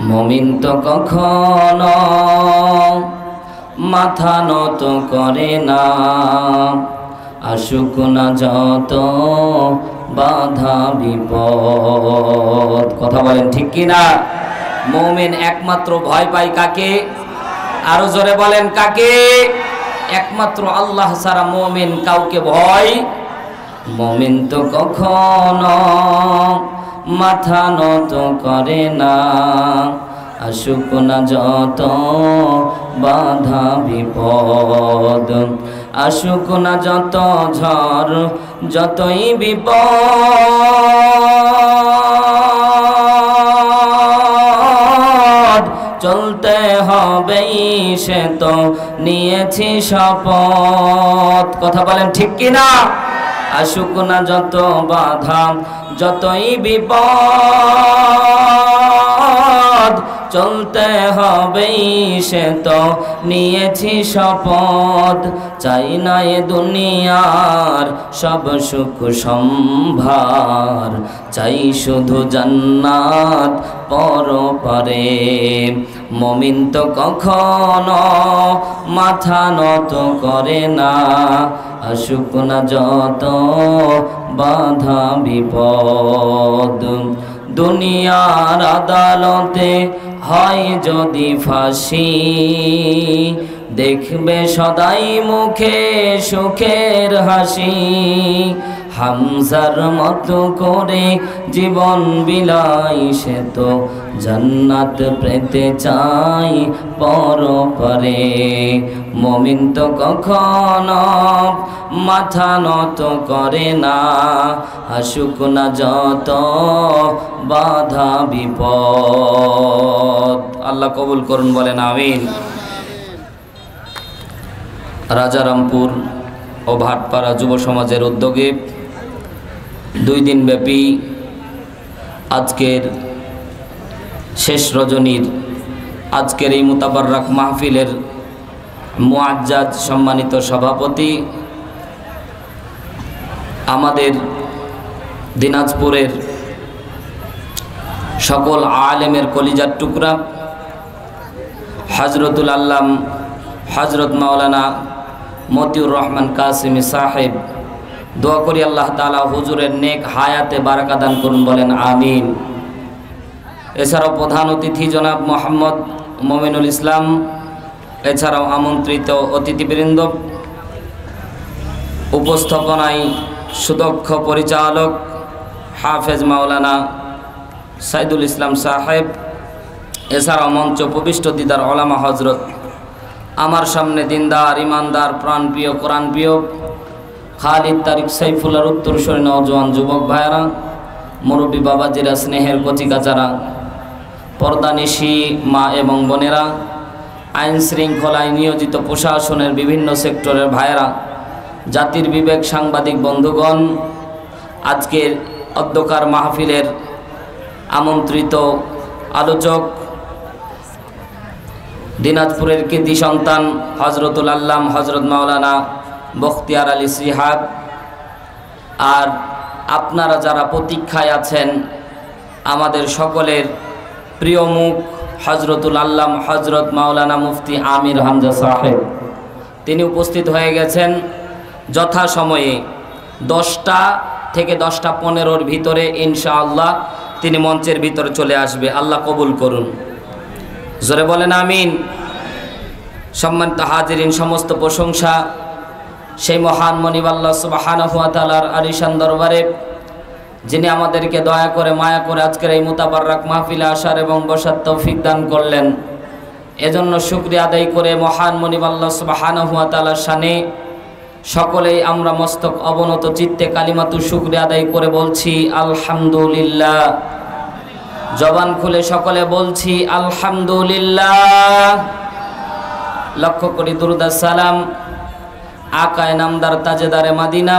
মুমিন তো কখনো মাথা নত করে না, আসুক না যত বাধা বিপদ। কথা বলেন ঠিক কি না? মুমিন একমাত্র ভয় পায় কাকে? আরো জোরে বলেন কাকে? একমাত্র আল্লাহ ছাড়া মুমিন কাউকে ভয়। মুমিন তো কখনো মাথা নত করে না, আসুক না যত বাধা বিপদ, আসুক না যত ঝড় যতই বিপদ, চলতে হবেই সে তো নিয়েছি শপথ। কথা বলেন ঠিক কিনা? আসুক না যত বাধা যতই বিপদ, চলতে হবেই সে তো নিয়েছি শপথ। চাই না এ দুনিয়ার সব সুখ সম্ভার, চাই শুধু জান্নাত পরপারে। মুমিন তো কখনো মাথা নত করে না, আসুক না যত বাধা বিপদ। দুনিয়ার আদালতে হয় যদি ফাঁসি, দেখবে সদাই মুখে সুখের হাসি। হামজার মতো করে জীবন বিলাই সে তো জান্নাত পেতে চাই পরপারে। মুমিন তো কখনো মাথা নত করে না, আসুক না যত বাধা বিপদ। আল্লাহ কবুল করুন, বলেন আমিন। রাজারামপুর ও ভাটপাড়া যুব সমাজের উদ্যোগে 2 দিনব্যাপী আজকের শেষ রজনীর আজকের এই মুতাবাররাক মাহফিলের মুআজ্জাজ সম্মানিত সভাপতি, আমাদের দিনাজপুরের সকল আলেমের কলিজার টুকরা হযরতুল আল্লাম হযরত মাওলানা মতিউর রহমান কাসিমি সাহেব, দোয়া করি আল্লাহ তাআলা হুজুরের নেক হায়াতে বারাকা দান করুন, বলেন আমিন। এছাড়াও প্রধান অতিথি জনাব মোহাম্মদ মমিনুল ইসলাম, এছাড়াও আমন্ত্রিত অতিথিবৃন্দ, উপস্থাপনায় সুদক্ষ পরিচালক হাফেজ মাওলানা সাইদুল ইসলাম সাহেব, এছাড়াও মঞ্চ উপবিষ্ট দিদার ওলামা হজরত, আমার সামনে দিনদার ইমানদার প্রাণপ্রিয় কোরআনপ্রিয় খালিদ তারিক সাইফুল্লাহর উত্তরসূরি নওজোয়ান যুবক ভাইয়েরা, মুরব্বী বাবাজিরা, স্নেহের কচিকাচারা, পর্দানিশী মা এবং বোনেরা, আইন শৃঙ্খলায় নিয়োজিত প্রশাসনের বিভিন্ন সেক্টরের ভাইয়েরা, জাতির বিবেক সাংবাদিক বন্ধুগণ, আজকের অধ্যকার মাহফিলের আমন্ত্রিত আলোচক, দিনাজপুরের কৃতি সন্তান হজরতুল আল্লাম হজরত মাওলানা বখতিয়ার আলী সিহাব, আর আপনারা যারা প্রতীক্ষায় আছেন আমাদের সকলের প্রিয় মুখ হজরতুল আল্লাম হজরত মাওলানা মুফতি আমির হামজা সাহেব, তিনি উপস্থিত হয়ে গেছেন। যথাসময়ে 10টা থেকে 10টা 15-র ভিতরে ইনশাআল্লাহ তিনি মঞ্চের ভিতরে চলে আসবে। আল্লাহ কবুল করুন, জোরে বলেন আমিন। সম্মানিত হাজিরিন, সমস্ত প্রশংসা সেই মহান মনিব আল্লাহ সুবহানাহু ওয়া তাআলার আলিশান দরবারে, যিনি আমাদেরকে দয়া করে মায়া করে আজকের এই মুতাবাররাক মাহফিলে আসার এবং বসার তৌফিক দান করলেন। এজন্য শুকরিয়া আদায় করে মহান মনিব আল্লাহ সুবহানাহু ওয়া তাআলার শানে সকলেই আমরা মস্তক অবনত চিত্তে কালিমাতু শুকরিয়া আদায় করে বলছি আলহামদুলিল্লাহ। জবান খুলে সকলে বলছি আলহামদুলিল্লাহ। লক্ষ্য করি দুরুদ সালাম আকায়ে নামদার তাজেদারে মাদিনা,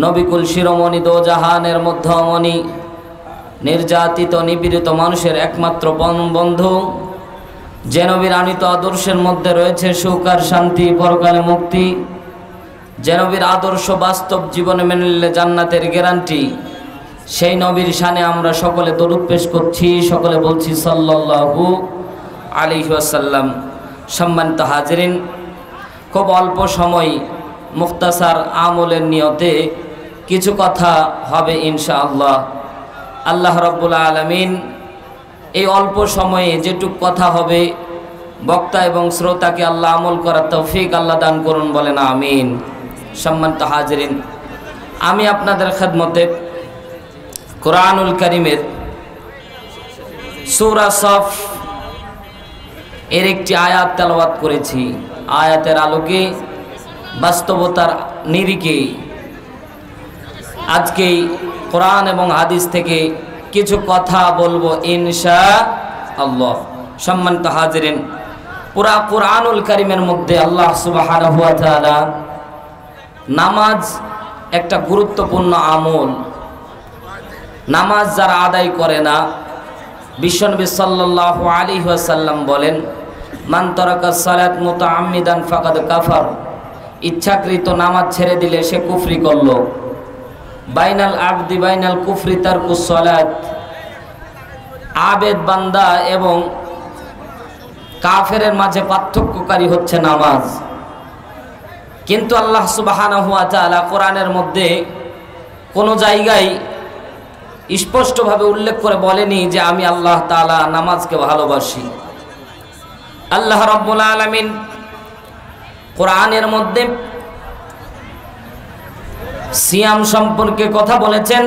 নবিকুল শিরোমণি দো জাহানের মধ্যমণি, নির্যাতিত নিপীড়িত মানুষের একমাত্র বন্ধু, যে নবীর আনিত আদর্শের মধ্যে রয়েছে সুখ আর শান্তি, পরকালে মুক্তি, যে নবীর আদর্শ বাস্তব জীবনে মেনে নিলে জান্নাতের গ্যারান্টি, সেই নবীর শানে আমরা সকলে দরুদ পেশ করছি, সকলে বলছি সাল্লাল্লাহু আলাইহি ওয়াসাল্লাম। সম্মানিত হাজিরিন, খুব অল্প সময় মুখতাসার আমলের নিয়তে কিছু কথা হবে ইনশাআল্লাহ। আল্লাহ রাব্বুল আলামিন এই অল্প সময়ে যেটুক কথা হবে বক্তা এবং শ্রোতাকে আল্লাহ আমল করার তৌফিক আল্লাহ দান করুন, বলেন আমিন। সম্মানিত হাজিরিন, আমি আপনাদের খেদমতে কোরআনুল কারীমের সূরা সফ এর একটি আয়াত তেলাওয়াত করেছি। আয়াতের আলোকে বাস্তবতার নিরিখে আজকে কোরআন এবং হাদিস থেকে কিছু কথা বলবো ইনশাআল্লাহ। সম্মানিত হাজিরিন, পুরা কোরআনুল কারীমের মধ্যে আল্লাহ সুবহানাহু ওয়া তাআলা নামাজ একটা গুরুত্বপূর্ণ আমল। নামাজ যারা আদায় করে না, বিশ্বনবী সাল্লাল্লাহু আলাইহি ওয়াসাল্লাম বলেন, মান তারাকাস সালাত মুতাআম্মিদান ফাকাদ কাফার, ইচ্ছাকৃত নামাজ ছেড়ে দিলে সে কুফরি করলো। বাইনাল আবদি বাইনাল কুফরি তারকুস সালাত, আবেদ বান্দা এবং কাফেরের মাঝে পার্থক্যকারী হচ্ছে নামাজ। কিন্তু আল্লাহ সুবহানাহু ওয়া তাআলা কোরআনের মধ্যে কোনো জায়গায় স্পষ্টভাবে উল্লেখ করে বলেনি যে আমি আল্লাহ তাআলা নামাজকে ভালোবাসি। আল্লাহ রাব্বুল আলামিন কোরআনের মধ্যে সিয়াম সম্পর্কে কথা বলেছেন,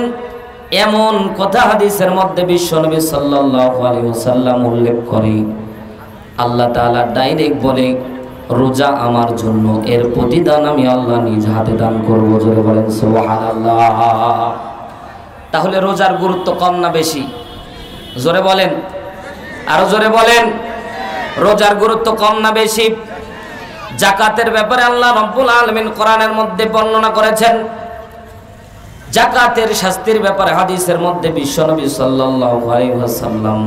এমন কথা হাদিসের মধ্যে বিশ্বনবী সাল্লাল্লাহু আলাইহি ওয়াসাল্লাম উল্লেখ করে আল্লাহ তাআলা ডাইরেক্ট বলে, রোজা আমার জন্য, এর প্রতিদান আমি আল্লাহ নিজ হাতে দান করব। জোরে বলেন সুবহানাল্লাহ। তাহলে রোজার গুরুত্ব কম না বেশি? জোরে বলেন, আরো জোরে বলেন। রোজার গুরুত্ব কম না বেশি? যাকাতের ব্যাপারে আল্লাহ রাব্বুল আলামিন কোরআনের মধ্যে বর্ণনা করেছেন। যাকাতের শাস্তির ব্যাপারে হাদিসের মধ্যে বিশ্বনবী সাল্লাল্লাহু আলাইহি ওয়াসাল্লাম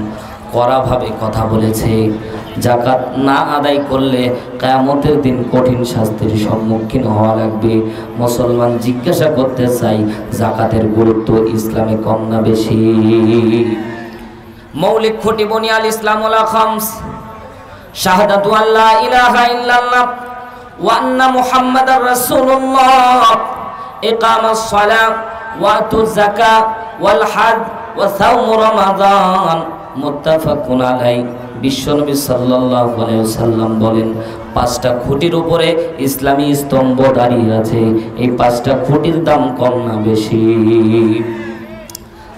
কড়াভাবে কথা বলেছে। যাকাত না আদায় করলে কিয়ামতের দিন কঠিন শাস্তির সম্মুখীন হওয়া লাগবে। মুসলমান জিজ্ঞাসা করতে চাই, যাকাতের গুরুত্ব ইসলামে কম না বেশি? মৌলিক খুঁটি বুনিয়াল ইসলাম ওয়াল খামস, শাহাদাতু আল্লা ইলাহা ইল্লাল্লাহ ওয়া আন্না মুহাম্মাদার রাসূলুল্লাহ, ইকামাস সালাহ ওয়া আতুজ যাকাত ওয়াল হজ ওয়া সাওম রমাদান, মুত্তাফাকুন আলাইহি। বিশ্বনবী সাল্লাল্লাহু আলাইহি ওয়াসাল্লাম বলেন, পাঁচটা খুঁটির উপরে ইসলামী স্তম্ভ দাঁড়িয়ে আছে। এই পাঁচটা খুঁটির দাম কম না বেশি?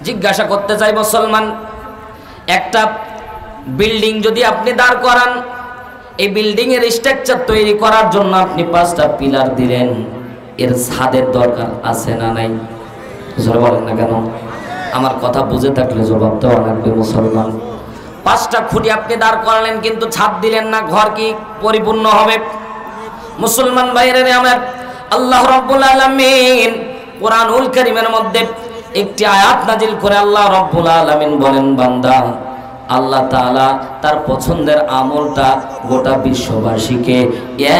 জিজ্ঞাসা করতে চাই মুসলমান, একটা বিল্ডিং যদি আপনি দাঁড় করান, এই বিল্ডিং এর স্ট্রাকচার তৈরি করার জন্য আপনি পাঁচটা পিলার দিলেন, এর ছাদের দরকার আছে না নাই? জোরে বলেন না কেন? আমার কথা বুঝে থাকলে জবাব দেওয়া লাগবে মুসলমান। পাঁচটা খুঁটি আপনি দাঁড় করালেন কিন্তু ছাদ দিলেন না, ঘর কি পরিপূর্ণ হবে? মুসলমান ভাইরা আমার, আল্লাহ রাব্বুল আলামিন কোরআনুল কারীমের মধ্যে একটি আয়াত নাজিল করে আল্লাহ রাব্বুল আলামিন বলেন, বান্দা, আল্লাহ তাআলা তার পছন্দের আমলটা গোটা বিশ্ববাসীকে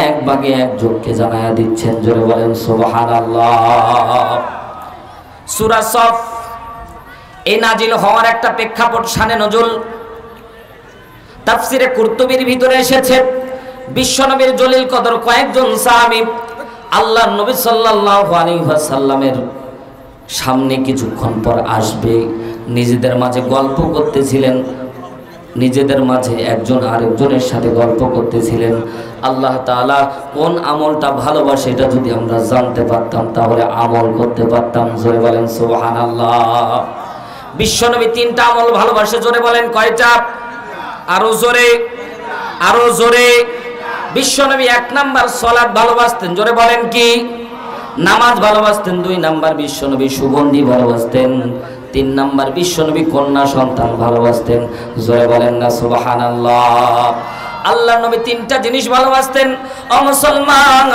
এক ভাগে এক যোগকে জানায়া দিচ্ছেন। জোরে বলেন সুবহানাল্লাহ। সূরা সফ এই নাজিল হওয়ার একটা প্রেক্ষাপট শানে নজুল তাফসিরে কুরতুবীর ভিতরে এসেছে। বিশ্বনবীর জলিল কদর কয়েকজন সাহাবী আল্লাহর নবী সাল্লাল্লাহু আলাইহি ওয়াসাল্লামের সামনে কিছুক্ষণ পর আসবে, নিজেদের মাঝে গল্প করতেছিলেন, নিজেদের মাঝে একজন আরেকজনের সাথে গল্প করতেছিলেন। আল্লাহ তাআলা কোন আমলটা ভালোবাসে এটা যদি আমরা জানতে পারতাম তাহলে আমল করতে পারতাম। জোরে বলেন সুবহানাল্লাহ। বিশ্বনবী তিনটা আমল ভালোবাসে। জোরে বলেন কয়টা? আরো জোরে, আরো জোরে। বিশ্বনবী 1 নাম্বার সালাত ভালোবাসতেন। জোরে বলেন কি? নামাজ ভালোবাসতেন। 2 নাম্বার বিশ্বনবী সুগন্ধি ভালোবাসতেন। 3 নাম্বার বিশ্বনবী কন্যা সন্তান ভালোবাসতেন। জোরে বলেন না সুবহানাল্লাহ। আল্লাহর নবী 3টা জিনিস ভালোবাসতেন। ও মুসলমান,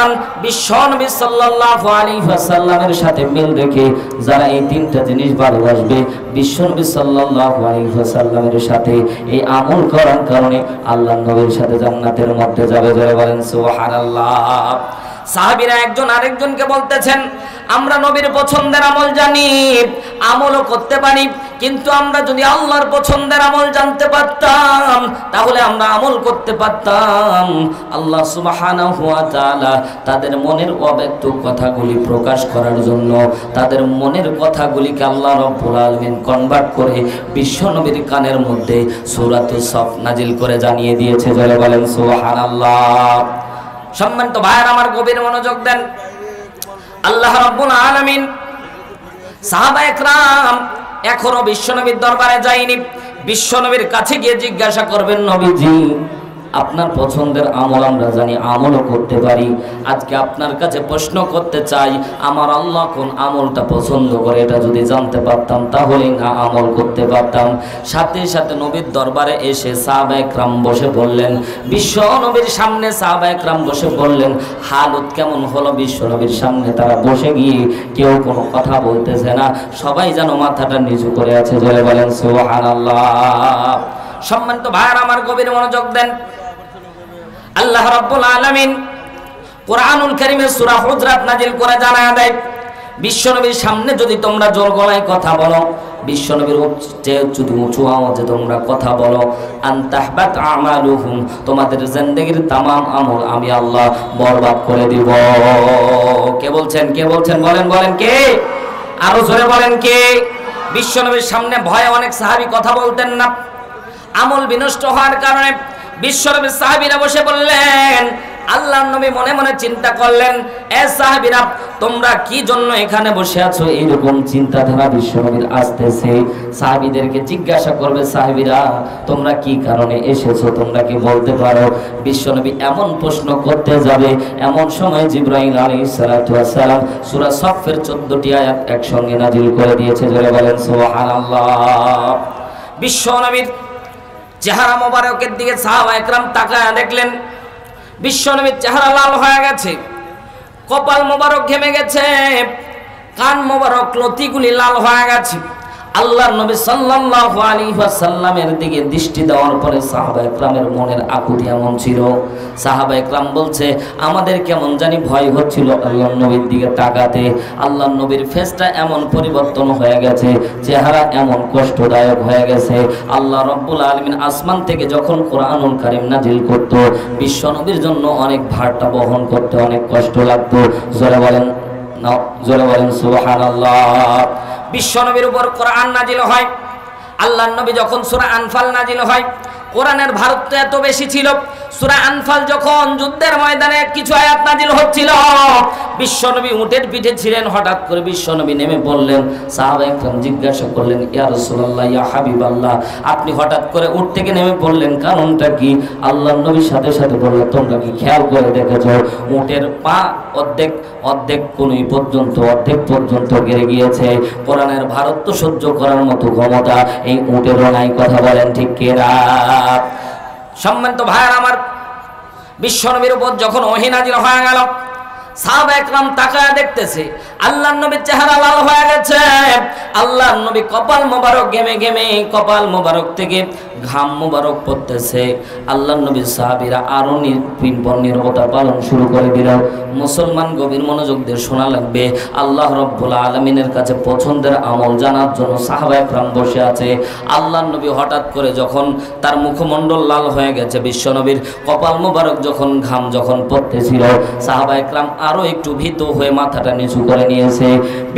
বিশ্বনবী সাল্লাল্লাহু আলাইহি ওয়াসাল্লামের সাথে মিল রেখে যারা এই 3টা জিনিস ভালোবাসবে, বিশ্বনবী সাল্লাল্লাহু আলাইহি ওয়াসাল্লামের সাথে এই আমল করার কারণে আল্লাহর নবীর সাথে জান্নাতের মধ্যে যাবে। জোরে বলেন সুবহানাল্লাহ। সাহাবীরা একজন আরেকজনকে বলতেছেন, আমরা নবীর পছন্দের আমল জানি, আমলও করতে পারি, কিন্তু আমরা যদি আল্লাহর পছন্দের আমল জানতে পারতাম তাহলে আমরা আমল করতে পারতাম। আল্লাহ সুবহানাহু ওয়া তাআলা তাদের মনের অব্যক্ত কথাগুলি প্রকাশ করার জন্য তাদের মনের কথাগুলিকে আল্লাহ রাব্বুল আলামিন কনভার্ট করে বিশ্বনবীর কানের মধ্যে সূরাতুস সফ নাজিল করে জানিয়ে দিয়েছে। যারা বলেন সুবহানাল্লাহ। সম্মানিত ভাইরা আমার, গভীর মনোযোগ দেন। আল্লাহ রাব্বুল আলামিন সাহাবায়ে কেরাম এখনো বিশ্বনবীর দরবারে যায়নি, বিশ্বনবীর কাছে গিয়ে জিজ্ঞাসা করবেন, নবীজি আপনার পছন্দের আমল আমরা জানি, আমলও করতে পারি, আজকে আপনার কাছে প্রশ্ন করতে চাই, আমার আল্লাহ কোন আমলটা পছন্দ করে এটা যদি জানতে পারতাম তাহলেই না আমল করতে পারতাম। সাথে সাথে নবীর দরবারে এসে সাহাবায়ে কেরাম বসে বললেন, বিশ্ব নবীর সামনে সাহাবায়ে কেরাম বসে বললেন, হালত কেমন হলো বিশ্ব নবীর সামনে তারা বসে গিয়ে কেউ কোনো কথা বলতেছে না, সবাই যেন মাথাটা নিচু করে আছে। জোরে বলেন সুবহানাল্লাহ। সম্মানিত ভাইরা আমার, গভীর মনোযোগ দেন। আল্লাহ রাব্বুল আলামিন কোরআনুল কারীমে সূরা হুজরাত নাজিল করে জানায় দেয়, বিশ্বনবীর সামনে যদি তোমরা জোর গলায় কথা বলো, বিশ্বনবীর চেয়ে যদি উঁচু আওয়াজে তোমরা কথা বলো, আনতাহবাত আমালুহুম, তোমাদের জিন্দেগীর তামাম আমল আমি আল্লাহ বরবাদ করে দিব। কে বলছেন? কে বলছেন? বলেন বলেন কে? আরো জোরে বলেন কে? বিশ্বনবীর সামনে ভয়ে অনেক সাহাবী কথা বলতেন না, আমল বিনষ্ট হওয়ার কারণে বিশ্বনবীর সাহাবীরা বসে বললেন, আল্লাহর নবী মনে মনে চিন্তা করলেন, এ সাহাবীরা তোমরা কি জন্য এখানে বসে আছো? এইরকম চিন্তাধারা বিশ্বনবীর আসতেছে। সাহাবীদেরকে জিজ্ঞাসা করবে, সাহাবীরা তোমরা কি কারণে এসেছো, তোমরা কি বলতে পারো? বিশ্বনবী এমন প্রশ্ন করতে যাবে, এমন সময় জিবরাইল আলাইহিস সালাতু ওয়াস সালাম সূরা সফের 14টি আয়াত একসঙ্গে নাজিল করে দিয়েছে। জোরে বলেন সুবহানাল্লাহ। বিশ্বনবীর চেহারা মোবারকের দিকে সাহাবায়ে কেরাম তাকায় দেখলেন, বিশ্বনবীর চেহারা লাল হয়ে গেছে, কপাল মোবারক ঘেমে গেছে, কান মোবারক লতিগুলি লাল হয়ে গেছে। আল্লাহর নবী সাল্লাল্লাহু আলাইহি ওয়াসাল্লামের দিকে দৃষ্টি দেওয়ার পরে সাহাবায়ে কেরামের মনের আকুতি এমন ছিল, সাহাবায়ে কেরাম বলছে আমাদের কেমন জানি ভয় হচ্ছিল আল্লাহর নবীর দিকে তাকাতে। আল্লাহর নবীর ফেসটা এমন পরিবর্তন হয়ে গেছে, চেহারা এমন কষ্টদায়ক হয়ে গেছে। আল্লাহ রাব্বুল আলামিন আসমান থেকে যখন কোরআনুল কারীম নাজিল করত, বিশ্ব নবীর জন্য অনেক ভারটা বহন করতে অনেক কষ্ট লাগতো। জোরে বলেন না, জোরে বলেন সুবহানাল্লাহ। বিশ্ব নবীর উপর কোরআন নাজিল হয়, আল্লাহর নবী যখন সূরা আনফাল নাজিল হয়, কোরআনের ভারত এত বেশি ছিল, সূরা আনফাল যখন যুদ্ধের ময়দানে কিছু আয়াত নাজিল হচ্ছিল, বিশ্বনবী উটের পিঠে ছিলেন, হঠাৎ করে বিশ্বনবী নেমে পড়লেন। সাহাবায়ে কেরাম জিজ্ঞাসা করলেন, ইয়া রাসূলুল্লাহ, ইয়া হাবিবাল্লাহ, আপনি হঠাৎ করে উট থেকে নেমে পড়লেন, কারণটা কি? আল্লাহর নবীর সাথে সাথে বললেন, তোমরা কি খেয়াল করে দেখেছো উটের পা অর্ধেক কোনই পর্যন্ত অর্ধেক পর্যন্ত গেড়ে গিয়েছে। কোরআনের ভারত সহ্য করার মতো ক্ষমতা এই উটেরও নাই। কথা বলেন ঠিক কিনা? সম্মানিত ভাইরা আমার, বিশ্বনবীর উপর যখন ওহী নাজিল হয়ে গেল, সাহাবায়ে কেরাম তাকায় দেখতেছে আল্লাহর নবীর চেহারা লাল হয়ে গেছে, আল্লাহর নবী কপাল মোবারক ঘেমে ঘেমে কপাল মোবারক থেকে ঘাম মোবারক পড়তেছে। আল্লাহর নবীর সাহাবীরা আরো নিরবতা পালন শুরু করে দিল। মুসলমান গভীর মনোযোগ দিয়ে শোনা লাগবে, আল্লাহ রাব্বুল আলামিনের কাছে পছন্দের আমল জানার জন্য সাহাবায়ে কেরাম বসে আছে। আল্লাহর নবী হঠাৎ করে যখন তার মুখমণ্ডল লাল হয়ে গেছে, বিশ্বনবীর কপাল মোবারক যখন ঘাম যখন পড়তেছিল, সাহাবায়ে কেরাম আরো একটু ভীত হয়ে মাথাটা নিচু করে নিয়েছে।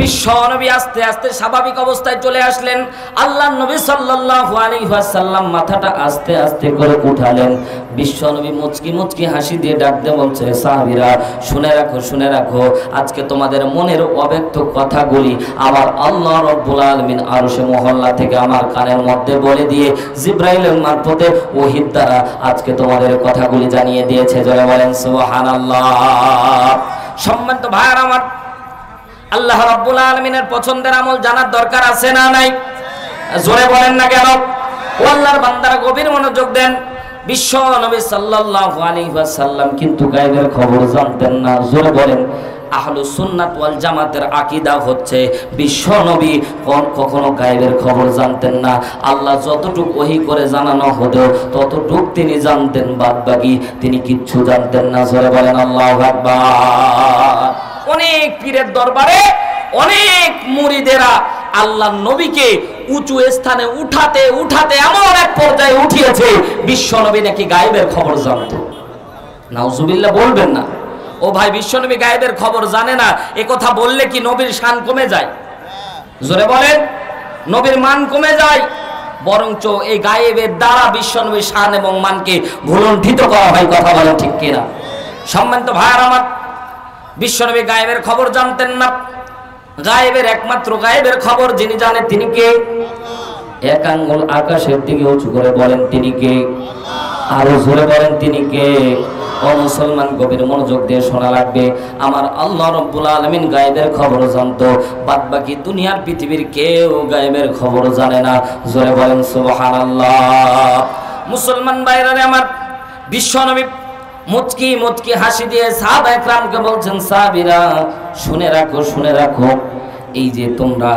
বিশ্বনবী আস্তে আস্তে স্বাভাবিক অবস্থায় চলে আসলেন। আল্লাহর নবী সাল্লাল্লাহু আলাইহি ওয়াসাল্লাম মাথাটা আস্তে আস্তে করে উঠালেন। বিশ্বনবী মুচকি মুচকি হাসি দিয়ে ডাক দিয়ে বলছে, সাহাবীরা শুনে রাখো, শুনে রাখো, আজকে তোমাদের মনের অব্যক্ত কথাগুলি আমার আল্লাহ রাব্বুল আলামিন আরশে মহল্লা থেকে আমার কানের মধ্যে বলে দিয়ে জিবরাইলের মারফতে ওহীর দ্বারা আজকে তোমাদের কথাগুলি জানিয়ে দিয়েছে। যারা বলেন সুবহানাল্লাহ। সম্মানিত ভাইরা আমার, আল্লাহ রাব্বুল আলামিনের পছন্দের আমল জানার দরকার আছে না নাই? জোরে বলেন না কেন? ও আল্লাহর বান্দারা গভীর মনোযোগ দেন। বিশ্ব নবী সাল্লাল্লাহু আলাইহি ওয়াসাল্লাম কিন্তু গায়বের খবর জানতেন না। জোরে বলেন, আহলুস সুন্নাত ওয়াল জামাতের আকীদা হচ্ছে বিশ্বনবী কখনো গায়েবের খবর জানতেন না। আল্লাহ যতটুকু ওহী করে জানানো হতো ততটুক তিনি জানতেন, বাদ বাকি তিনি কিচ্ছু জানতেন না। জোরে বলেন আল্লাহু আকবার। অনেক পীরের দরবারে অনেক মুরিদেরা আল্লাহ নবীকে উঁচু স্থানে উঠাতে উঠাতে এমন এক পর্যায়ে উঠিয়েছে বিশ্বনবী নাকি গায়েবের খবর জানতো। নাউজুবিল্লাহ বলবেন না। ও ভাই, বিশ্বনবী গায়েবের খবর জানে না এ কথা বললে কি নবীর শান কমে যায়? জোরে বলেন, নবীর মান কমে যায়? বরঞ্চ এই গায়েবের দ্বারা বিশ্বনবীর শান এবং মানকে ভুলণ্ঠিত করা হয়। কথা বলেন ঠিক কিনা? সম্মানিত ভাইয়ার আমার, বিশ্বনবী গায়েবের খবর জানতেন না। গায়েবের একমাত্র গায়েবের খবর যিনি জানেন তিনি কে? এক আঙ্গুল আকাশের দিকে উঁচু করে বলেন তিনি কে? আরো জোরে বলেন তিনি কে? ও মুসলমান, গভীর মনোযোগ দিয়ে শোনা লাগবে। আমার আল্লাহ রাব্বুল আলামিন গায়েবের খবর জানতো, বাদ বাকি দুনিয়ার পৃথিবীর কেউ গায়েবের খবর জানে না। জোরে বলেন সুবহানাল্লাহ। মুসলমান ভাইরা আমার, বিশ্বনবী মুচকি মুচকি হাসি দিয়ে সাহাবা একরামকে বলছেন, সাহাবীরা শুনে রাখো, শুনে রাখো, এই যে তোমরা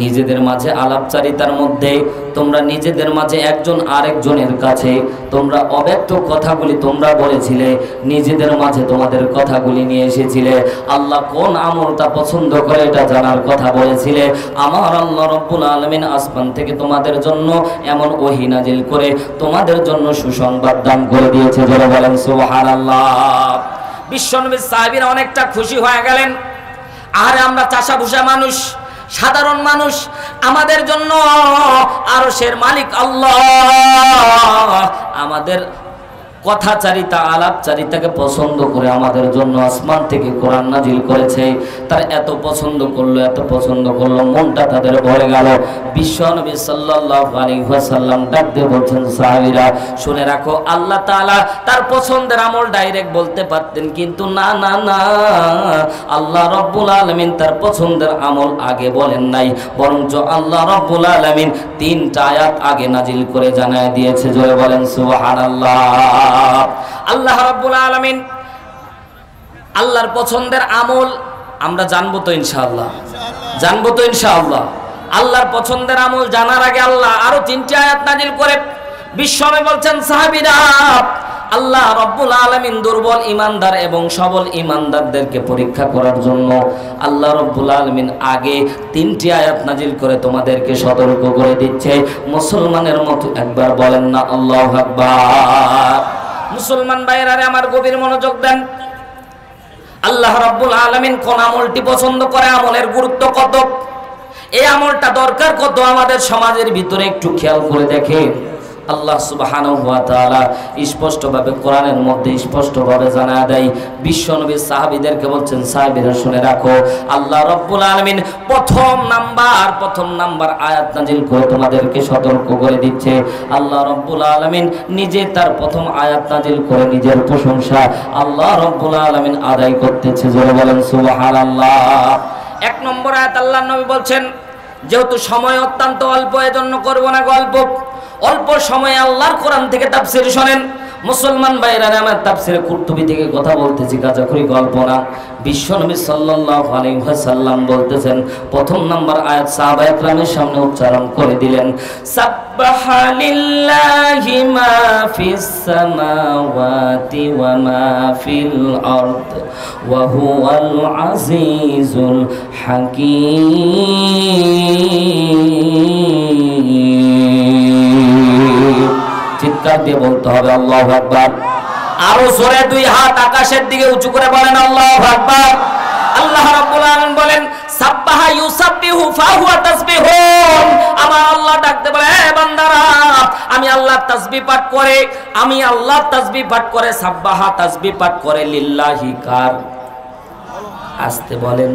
নিজেদের মাঝে আলাপচারিতার মধ্যে তোমরা নিজেদের মাঝে একজন আরেকজনের কাছে তোমরা অব্যক্ত কথাগুলি তোমরা বলেছিলে, নিজেদের মাঝে তোমাদের কথাগুলি নিয়ে এসেছিলে, আল্লাহ কোন আমলটা পছন্দ করে এটা জানার কথা বলেছিলে। আমার আল্লাহ রাব্বুল আলামিন আসমান থেকে তোমাদের জন্য এমন ওহী নাজিল করে তোমাদের জন্য সুসংবাদ দান করে দিয়েছে। যারা বলেন সুবহানাল্লাহ। বিশ্বনবী সাহাবীরা অনেকটা খুশি হয়ে গেলেন। আর আমরা চাষা ভুষা মানুষ, সাধারণ মানুষ, আমাদের জন্য আরশের মালিক আল্লাহ আমাদের কথাচারিতা আলাপচারিতাকে পছন্দ করে আমাদের জন্য আসমান থেকে কোরআন নাজিল করেছে। তার এত পছন্দ করলো, এত পছন্দ করলো, মনটা তাদের ভরে গেল। বিশ্বনবী সাল্লাল্লাহু আলাইহি ওয়াসাল্লাম ডাক দিয়ে বলছেন, সাহাবীরা শুনে রাখো, আল্লাহ তাআলা তার পছন্দের আমল ডাইরেক্ট বলতে পারতেন, কিন্তু না না না, আল্লাহ রাব্বুল আলামিন তার পছন্দের আমল আগে বলেন নাই, বরঞ্চ আল্লাহ রাব্বুল আলামিন 3টা আয়াত আগে নাজিল করে জানায় দিয়েছে। জোরে বলেন সুবহানাল্লাহ। আল্লাহ রাব্বুল আলামিন আল্লাহর পছন্দের আমল আমরা জানবো তো ইনশাআল্লাহ, জানবো তো ইনশাআল্লাহ। আল্লাহর পছন্দের আমল জানার আগে আল্লাহ আরো 3টি আয়াত নাজিল করে বিশ্বনবী বলছেন, সাহাবীরা আল্লাহ রাব্বুল আলামিন দুর্বল ঈমানদার এবং সবল ঈমানদারদেরকে পরীক্ষা করার জন্য আল্লাহ রাব্বুল আলামিন আগে 3টি আয়াত নাজিল করে তোমাদেরকে সতর্ক করে দিচ্ছে। মুসলমানের মতো একবার বলেন না আল্লাহু আকবার। মুসলমান ভাইরা আমার, গভীর মনোযোগ দেন। আল্লাহ রাব্বুল আলামিন কোন আমলটি পছন্দ করে, আমলের গুরুত্ব কত, এই আমলটা দরকার কত আমাদের সমাজের ভিতরে একটু খেয়াল করে দেখেন। আল্লাহ সুবহানাহু ওয়া তাআলা স্পষ্টভাবে কোরআনের মধ্যে স্পষ্টভাবে জানায় দেয়। বিশ্বনবী সাহাবীদেরকে বলছেন, সাহাবীরা শুনে রাখো, আল্লাহ রাব্বুল আলামিন প্রথম নাম্বার আয়াত নাজিল করে তোমাদেরকে সতর্ক করে দিচ্ছে। আল্লাহ রাব্বুল আলামিন নিজে তার প্রথম আয়াত নাজিল করে নিজের প্রশংসা আল্লাহ রাব্বুল আলামিন আদায় করতেছে। জোরে বলেন সুবহানাল্লাহ। 1 নম্বর আয়াত আল্লাহর নবী বলছেন, যেহেতু সময় অত্যন্ত অল্প, এজন্য করব না গল্প, অল্প সময়ে আল্লাহর কোরআন থেকে তাফসীর শুনেন। মুসলমান ভাইরা আমার, তাফসীরে কুরতুবী থেকে কথা বলতেছি, কাজাখুরি গল্প না। বিশ্বনবী সাল্লাল্লাহু আলাইহি ওয়াসাল্লাম বলতেছেন, প্রথম নাম্বার আয়াত সাহাবা একরামের সামনে উচ্চারণ করে দিলেন, সাব্বাহা লিল্লাহি মা ফিস সামাওয়াতি ওয়া মা ফিল আরদ ওয়া হুয়াল আজিজুল হাকীম। চিৎকার দিয়ে বলতে হবে আল্লাহু আকবার। আরো জোরে 2 হাত আকাশের দিকে উঁচু করে বলেন আল্লাহু আকবার। আল্লাহ রাব্বুল আলামিন বলেন, সাব্বাহা ইউসাব্বিহু ফাহুয়া তাসবিহুন। আমার আল্লাহ ডাকতে বলে, হে বান্দারা, আমি আল্লাহর তাসবিহ পাঠ করে, আমি আল্লাহর তাসবিহ পাঠ করে, সাব্বাহা তাসবিহ পাঠ করে লিল্লাহি কার? আস্তে বলেন,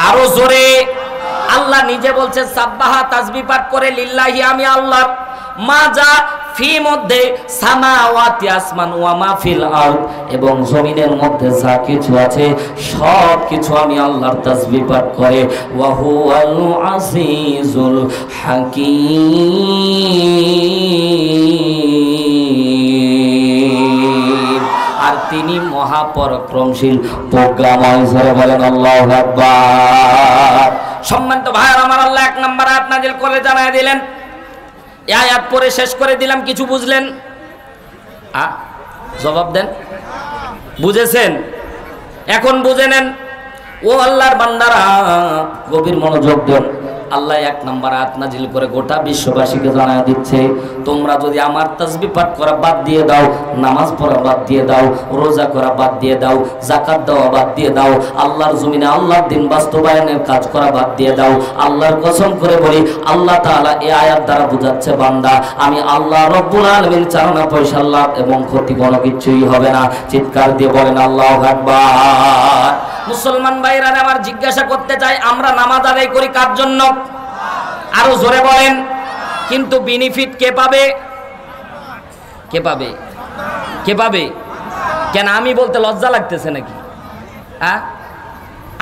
আরো জোরে। আল্লাহ নিজে বলছেন, সাব্বাহা তাসবিহ পাঠ করে লিল্লাহি, আমি আল্লাহর, মা যা ফি মধ্যে সামাওয়াতি আসমান ওয়া মা ফিল আরদ, এবং জমিনের মধ্যে যা কিছু আছে সব কিছু আমি আল্লাহর তাসবিহ পাঠ করে। ওয়া হুয়াল আজিজুল হাকীম। আর তিনি মহাপরাক্রমশীল প্রজ্ঞাময়। জোরে বলেন আল্লাহু আকবার। সম্মানিত ভাইরা আমার, আল্লাহ 1 নম্বর আয়াত নাযিল করে জানায় দিলেন। এই আয়াত পড়ে শেষ করে দিলাম, কিছু বুঝলেন? জবাব দেন, বুঝেছেন? এখন বুঝে নেন। ও আল্লাহর বান্দারা, গভীর মনোযোগ দেন। আল্লাহ 1 নম্বর আয়াত নাযিল করে গোটা বিশ্ববাসীকে জানায় দিচ্ছে, তোমরা যদি আমার তাসবিহ পাঠ করা বাদ দিয়ে দাও, নামাজ পড়া বাদ দিয়ে দাও, রোজা করা বাদ দিয়ে দাও, যাকাত দেওয়া বাদ দিয়ে দাও, আল্লাহর জমিনে আল্লাহর দ্বীন বাস্তবায়নের কাজ করা বাদ দিয়ে দাও, আল্লাহর কসম করে বলি, আল্লাহ তাআলা এই আয়াত দ্বারা বুঝাচ্ছে, বান্দা আমি আল্লাহ রব্বুল আলামিন চালানা পয়সা লাভ এবং ক্ষতি কোনো কিছুই হবে না। চিৎকার দিয়ে বলেন আল্লাহু আকবার। মুসলমান ভাইরা আমার জিজ্ঞাসা করতে চাই, আমরা নামাজ আদায় করি কার জন্য? আরো জোরে বলেন। কিন্তু বেনিফিট কে পাবে? কে পাবে? কে পাবে? কেন আমি বলতে লজ্জা লাগতেছে নাকি?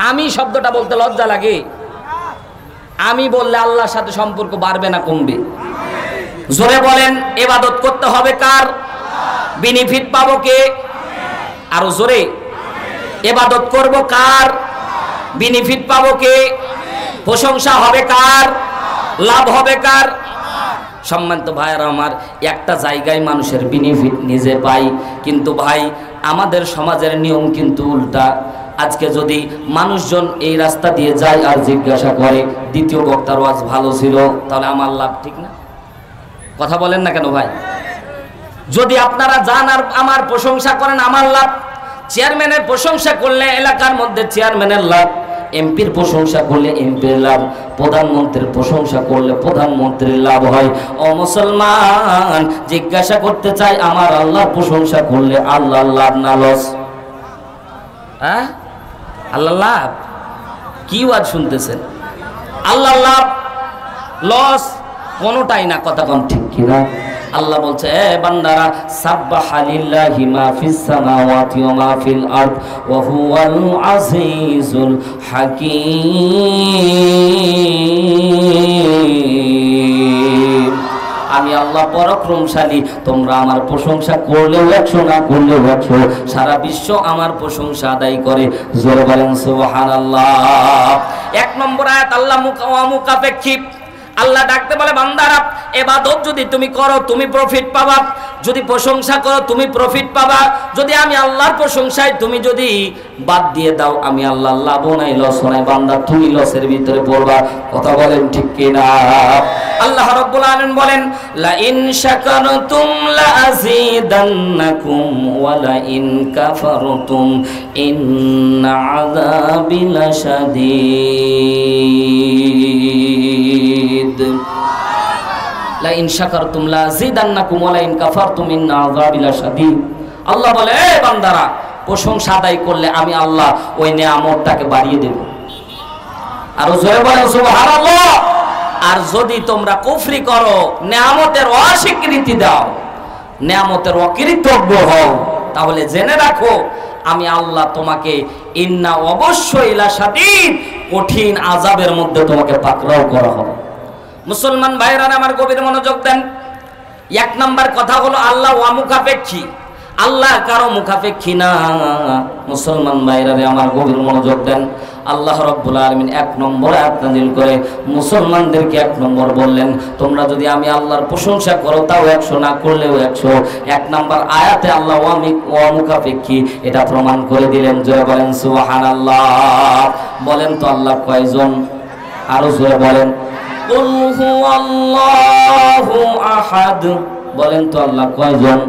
আমি শব্দটা বলতে লজ্জা লাগে? আমি বললে আল্লাহর সাথে সম্পর্ক বাড়বে না কমবে? জোরে বলেন। ইবাদত করতে হবে কার? বেনিফিট পাবো কে? আরো জোরে। ইবাদত করব কার? বেনিফিট পাবো কে? প্রশংসা হবে কার? লাভ হবে কার? সম্মানিত ভাইরা আমার, একটা জায়গায় মানুষের বেনিফিট নিজে পাই, কিন্তু ভাই আমাদের সমাজের নিয়ম কিন্তু উল্টা। আজকে যদি মানুষজন এই রাস্তা দিয়ে যায় আর জিজ্ঞাসা করে দ্বিতীয় বক্তার ওয়াজ ভালো ছিল, তাহলে আমার লাভ, ঠিক না? কথা বলেন না কেন ভাই? যদি আপনারা যান আর আমার প্রশংসা করেন, আমার লাভ। চেয়ারম্যানের প্রশংসা করলে এলাকার মধ্যে চেয়ারম্যানের লাভ, এমপির প্রশংসা করলে এমপির লাভ, প্রধানমন্ত্রীর প্রশংসা করলে প্রধানমন্ত্রীর লাভ হয়। ও মুসলমান, জিজ্ঞাসা করতে চাই, আমার আল্লাহর প্রশংসা করলে আল্লাহর লাভ না লস? আল্লাহ লাভ? কি ওয়াজ শুনতেছেন? আল্লাহ লাভ লস কোনোটাই না। কথা কোন ঠিক কিনা? আল্লাহ বলছে, এ বান্দারা, সাব্বাহা লিল্লাহি মা ফিস সামাওয়াতি ওয়া মা ফিল আরদ ওয়া হুয়াল আজিজুল হাকীম। আমি আল্লাহ পরাক্রমশালী, তোমরা আমার প্রশংসা করলেও 100, না করলেও 100। সারা বিশ্ব আমার প্রশংসা আদায় করে। জোরে বলেন সুবহানাল্লাহ। 1 নম্বর আয়াত আল্লাহ মুখাপেক্ষী। আল্লাহ ডাকতে বলে, বান্দারা ইবাদত যদি তুমি করো তুমি প্রফিট পাবা, যদি প্রশংসা করো তুমি প্রফিট পাবা। যদি আমি আল্লাহর প্রশংসায় তুমি যদি বাদ দিয়ে দাও, আমি আল্লাহ লাভ নাই লস নাই, বান্দা তুমি লসের ভিতরে পড়বা। কথা বলেন ঠিক কিনা? আল্লাহ রাব্বুল আলামিন বলেন, লা ইন শাকারতুম লা আযীদান্নাকুম ওয়া লা ইন কাফারতুম ইন্না আযাবি লাশাদীদ। লা ইন শাকারতুম লা আযীদান্নাকুম ওয়া লা ইন কাফারতুম ইন্না আযাবি লাশাদীদ। আল্লাহ বলে, এ বান্দারা, প্রশংসা আদায় করলে আমি আল্লাহ ওই নেয়ামতটাকে বাড়িয়ে দেব। আর জোরে বলেন সুবহানাল্লাহ। আর যদি তোমরা কুফরি করো, নেয়ামতের অস্বীকৃতি দাও, নেয়ামতের অকৃতজ্ঞ হও, তাহলে জেনে রাখো আমি আল্লাহ তোমাকে ইন্না অবশ্যই লাশাদীদ, কঠিন আযাবের মধ্যে তোমাকে পাকড়াও করা হবে। মুসলমান ভাইরা আমার গভীর মনোযোগ দেন। 1 নম্বর কথা হলো আল্লাহ মুখাপেক্ষী। আল্লাহ কারো মুখাপেক্ষী না। মুসলমান ভাইরা আমার গভীর মনোযোগ দেন। আল্লাহ রাব্বুল আলামিন 1 নম্বর আয়াত নাযিল করে মুসলমানদেরকে 1 নম্বর বললেন, তোমরা যদি আমি আল্লাহর প্রশংসা করো তাও 100, না করলেও 100। 1 নম্বর আয়াতে আল্লাহ মুখাপেক্ষী এটা প্রমাণ করে দিলেন। জোরে বলেন সুবহানাল্লাহ। বলেন তো আল্লাহ কয়জন? আরো জোরে বলেন। কুল হুয়াল্লাহু আহাদ। বলেন তো আল্লাহ কয়জন?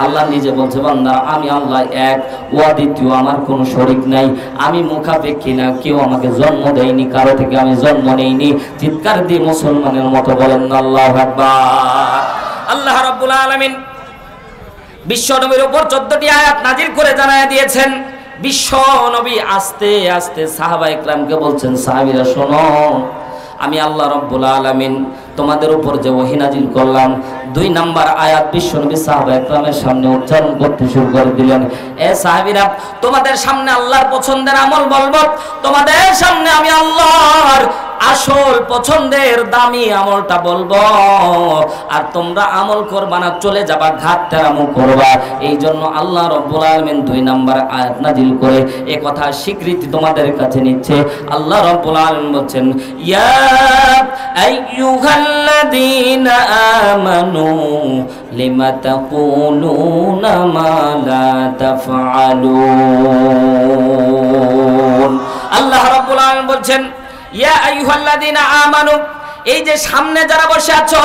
আল্লাহ নিজে বলছে, বান্দা আমি আল্লাহ এক, অদ্বিতীয়, আমার কোনো শরীক নাই, আমি মুখাপেক্ষী না, কেউ আমাকে জন্ম দেয়নি, কারো থেকে আমি জন্ম নেইনি। চিৎকার দিয়ে মুসলমানের মতো বলেন আল্লাহু আকবার। আল্লাহ রাব্বুল আলামিন বিশ্ব নবীর উপর 14টি আয়াত নাযিল করে জানায় দিয়েছেন। বিশ্ব নবী আস্তে আস্তে সাহাবা ইকরামকে বলছেন, সাহাবীরা শোনো, আমি আল্লাহ রাব্বুল আলামিন তোমাদের উপর যে ওহী নাযিল করলাম, 2 নম্বর আয়াত বিশ্বনবী সাহাবা ইকরামের সামনে উচ্চারণ করতে শুরু করে দিলেন। এ সাহাবীরা, তোমাদের সামনে আল্লাহর পছন্দের আমল বলবো, তোমাদের সামনে আমি আল্লাহর আসল পছন্দের দামি আমলটা বলবো, আর তোমরা আমল করবা না, চলে যাবা ঘাট তেরামো করবা। এই জন্য আল্লাহ রাব্বুল আলামিন 2 নাম্বার আয়াত নাযিল করে এ কথা স্বীকৃতি তোমাদের কাছে নিচ্ছে। আল্লাহ রাব্বুল আলামিন বলছেন, ইয়া আইয়ুহাল্লাযীনা আমানু লিমা তাকুলুনা মা লা তাফআলুন। আল্লাহ রাব্বুল আলামিন বলছেন, ইয়া আইয়ুহাল্লাযীনা আমানু, এই যে সামনে যারা বসে আছো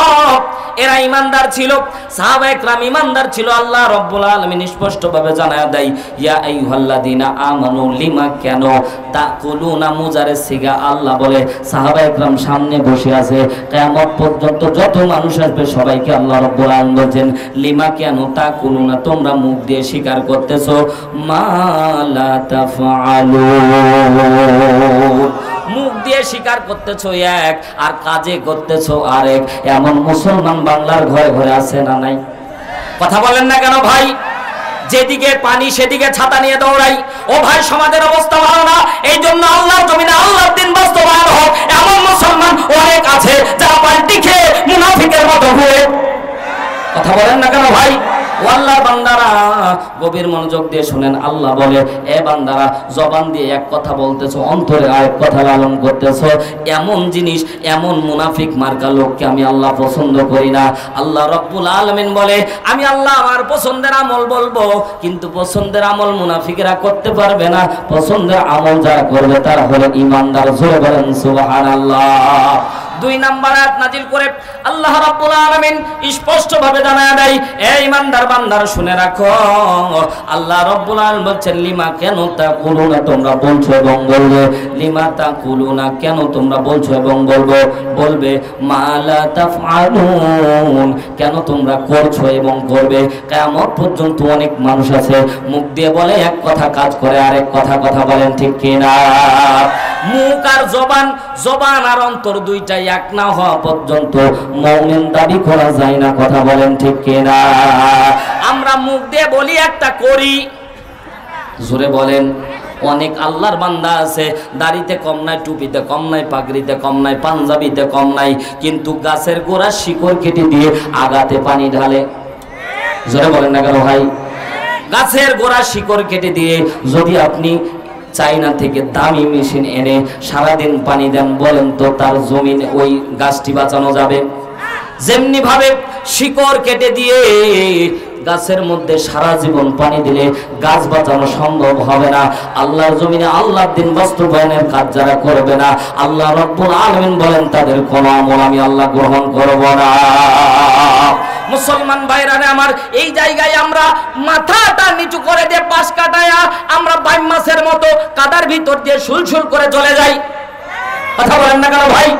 এরা ইমানদার ছিল, সাহাবায়ে কেরাম ইমানদার ছিল। আল্লাহ রাব্বুল আলামিন স্পষ্টভাবে জানায়া দেয়, ইয়া আইয়ুহাল্লাযীনা আমানু, লিমা কেন, তাকুলুনা মুজারে সিগা। আল্লাহ বলে সাহাবায়ে কেরাম সামনে বসে আছে, কিয়ামত পর্যন্ত যত মানুষ আসবে সবাইকে আল্লাহ রাব্বুল আলামিন বলেন, লিমা কেন, তাকুলুনা তোমরা মুখ দিয়ে স্বীকার করতেছো, মা লা তাফআলুন, মুখ দিয়ে স্বীকার করতেছো এক আর কাজে করতেছো আরেক। এমন মুসলমান বাংলার ঘরে ঘরে আছে না নাই? কথা বলেন না কেন ভাই? যেদিকে পানি সেদিকে ছাতা নিয়ে দৌড়াই। ও ভাই, সমাজের অবস্থা ভালো না, এই জন্য আল্লাহর জমিনে আল্লাহর দিন বাস্তবায়ন হোক এমন মুসলমান অনেক আছে যারা পাল্টি খেয়ে মুনাফিকের মতো হয়ে। কথা বলেন না কেন ভাই? আল্লাহর বান্দারা গভীর মনোযোগ দিয়ে শুনেন। আল্লাহ বলে, এ বান্দারা জবান দিয়ে এক কথা বলতেছো, অন্তরে আরেক কথা লালন করতেছো, এমন জিনিস, এমন মুনাফিক মার্কা লোককে আমি আল্লাহ পছন্দ করি না। আল্লাহ রাব্বুল আলামিন বলে, আমি আল্লাহ আমার পছন্দের আমল বলবো, কিন্তু পছন্দের আমল মুনাফিকরা করতে পারবে না। পছন্দের আমল যারা করবে তারা হলো ইমানদার। জোরে বলেন সুবহানাল্লাহ। 2 নাম্বার আয়াত নাযিল করে আল্লাহ রাব্বুল আলামিন স্পষ্ট ভাবে জানায় দেয়, এই ইমানদার বান্দারা শুনে রাখো। আল্লাহ রাব্বুল আলামিন বলছেন, লিমা কেন তাকুলুনা, তোমরা বলছো এবং বলবে, লিমা তাকুলুনা কেন তোমরা বলছো এবং বলবে, মা লা তাফআলুন কেন তোমরা করছো এবং করবে। কিয়ামত পর্যন্ত অনেক মানুষ আছে মুখ দিয়ে বলে এক কথা, কাজ করে আরেক কথা। কথা বলেন ঠিক কিনা? মুখ আর জবান, জবান আর অন্তর দুইটাই এক না হওয়া পর্যন্ত মুমিন দাবি করা যায় না। কথা বলেন ঠিক কিনা? আমরা মুখ দিয়ে বলি একটা, করি। জোরে বলেন। অনেক আল্লাহর বান্দা আছে, দাড়িতে কম নাই, টুপিতে কম নাই, পাগড়িতে কম নাই, পাঞ্জাবিতে কম নাই, কিন্তু গাছের গোড়া শিকড় কেটে দিয়ে আগাতে পানি ঢালে। জোরে বলেন না কেন ভাই? গাছের গোড়া শিকড় কেটে দিয়ে যদি আপনি চাইনা থেকে দামি মেশিন এনে সারাদিন পানি দেন, বলেন তো তার জমিন ওই গাছটি বাঁচানো যাবে? যেমনি ভাবে শিকড় কেটে দিয়ে গাছের মধ্যে সারা জীবন পানি দিলে গাছ বাঁচানো সম্ভব হবে না। আল্লাহর জমিনে আল্লাহর দিন বাস্তবায়নের কাজ যারা করবে না, আল্লাহ রাব্বুল আলামিন বলেন তাদের কোনো আমল আমি আল্লাহ গ্রহণ করব না। মুসলমান ভাইরা আমার, এই জায়গায় আমরা মাথাটা নিচু করে দিয়ে পাশ কাটায়া আমরা বাইম মাছের মতো কাদার ভিতর দিয়ে সুলসুল করে চলে যাই। কথা বলেন না কেন ভাই?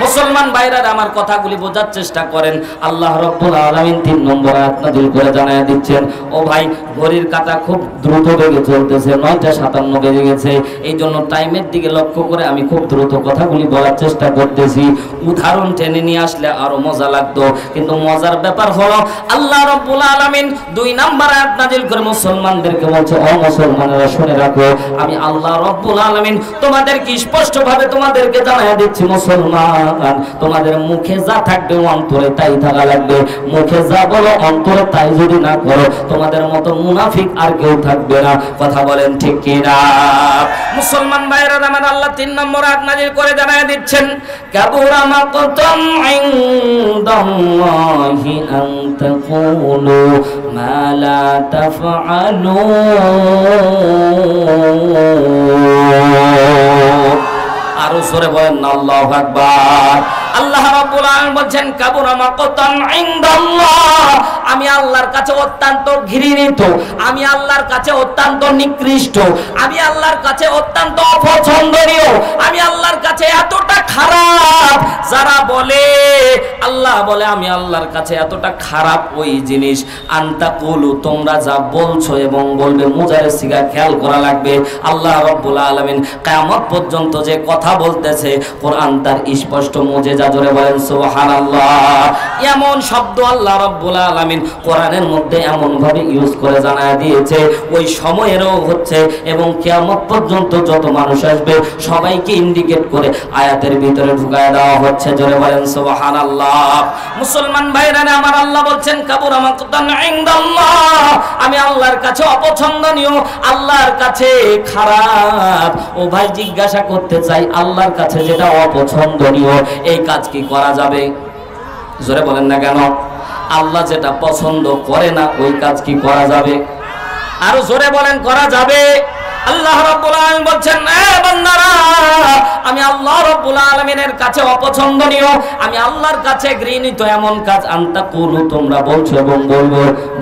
মুসলমান ভাইরা আমার, কথাগুলি বোঝার চেষ্টা করেন। আল্লাহ রাব্বুল আলামিন 3 নম্বর আয়াত নাযিল করে জানায়া দিচ্ছেন, ও ভাই, ঘড়ির কাঁটা খুব দ্রুত বেগে চলতেছে, 9:57 বেজে গেছে। এই জন্য টাইমের দিকে লক্ষ্য করে আমি খুব দ্রুত কথাগুলি বলার চেষ্টা করতেছি। উদাহরণ টেনে নিয়ে আসলে আরো মজা লাগতো, কিন্তু মজার ব্যাপার হলো আল্লাহ রাব্বুল আলামিন 2 নম্বর আয়াত নাযিল করে মুসলমানদেরকে বলছে, ও মুসলমানেরা শুনে রাখো, আমি আল্লাহ রাব্বুল আলামিন তোমাদেরকে স্পষ্টভাবে তোমাদেরকে জানায়া দিচ্ছি, মুসলমান, তোমাদের মুখে যা থাকবে অন্তরে তাই থাকা লাগবে। মুখে যা বলো অন্তরে তাই যদি না করো, তোমাদের মতো মুনাফিক আর কেউ থাকবে না। কথা বলেন ঠিক কিনা? মুসলমান ভাইরা আমার, আল্লাহ 3 নম্বর আয়াত নাযিল করে জানায়া দিচ্ছেন, কাবুরা মাকতাম ইনদাল্লাহি আন তাকুলু মা লা তাফআলুন। আরো জোরে বলেন না আল্লাহু আকবার। আল্লাহ রাব্বুল আলামিন বলেন, কাবুরা মাকতান ইনদাল্লাহ, আমি আল্লাহর কাছে অত্যন্ত ঘৃণিত, আমি আল্লাহর কাছে অত্যন্ত নিকৃষ্ট, আমি আল্লাহর কাছে অত্যন্ত অপছন্দনীয়, আমি আল্লাহর কাছে এতটা খারাপ। যারা বলে, আল্লাহ বলে আমি আল্লাহর কাছে এতটা খারাপ ওই জিনিস, আনতাকুলু তোমরা যা বলছো এবং বলবে। মুজারে সিগা খেয়াল করা লাগবে। আল্লাহ রাব্বুল আলামিন কিয়ামত পর্যন্ত যে কথা বলতেছে, কোরআন তার স্পষ্ট মুজিজা যা, জোরে বলেন সুবহানাল্লাহ। এমন শব্দ আল্লাহ রাব্বুল আলামিন কোরআনের মধ্যে এমন ভাবে ইউজ করে জানায় দিয়েছে, ওই সময়েরও হচ্ছে এবং কিয়ামত পর্যন্ত যত মানুষ আসবে সবাইকে ইন্ডিকেট করে আয়াতের ভিতরে ঢুকায় দেওয়া হচ্ছে, জোরে বলেন সুবহানাল্লাহ। মুসলমান ভাইরা আমার আল্লাহ বলছেন কাবুরা মাকতান ইনদাল্লাহ, আমি আল্লাহর কাছে অপছন্দনীয়, আল্লাহর কাছে খারাপ। ও ভাই জিজ্ঞাসা করতে চাই, আল্লাহর কাছে যেটা অপছন্দনীয় এই কাজ কি করা যাবে? জোরে বলেন না কেন? আল্লাহ যেটা পছন্দ করে না ওই কাজ কি করা যাবে? আরো জোরে বলেন, করা যাবে? আল্লাহ রাব্বুল আলামিন বলছেন, এ বান্দারা, আমি আল্লাহ রাব্বুল আলামিনের কাছে অপছন্দনীয়, আমি আল্লাহর কাছে ঘৃণিত এমন কাজ আনতা কুলু, তোমরা বলছো এবং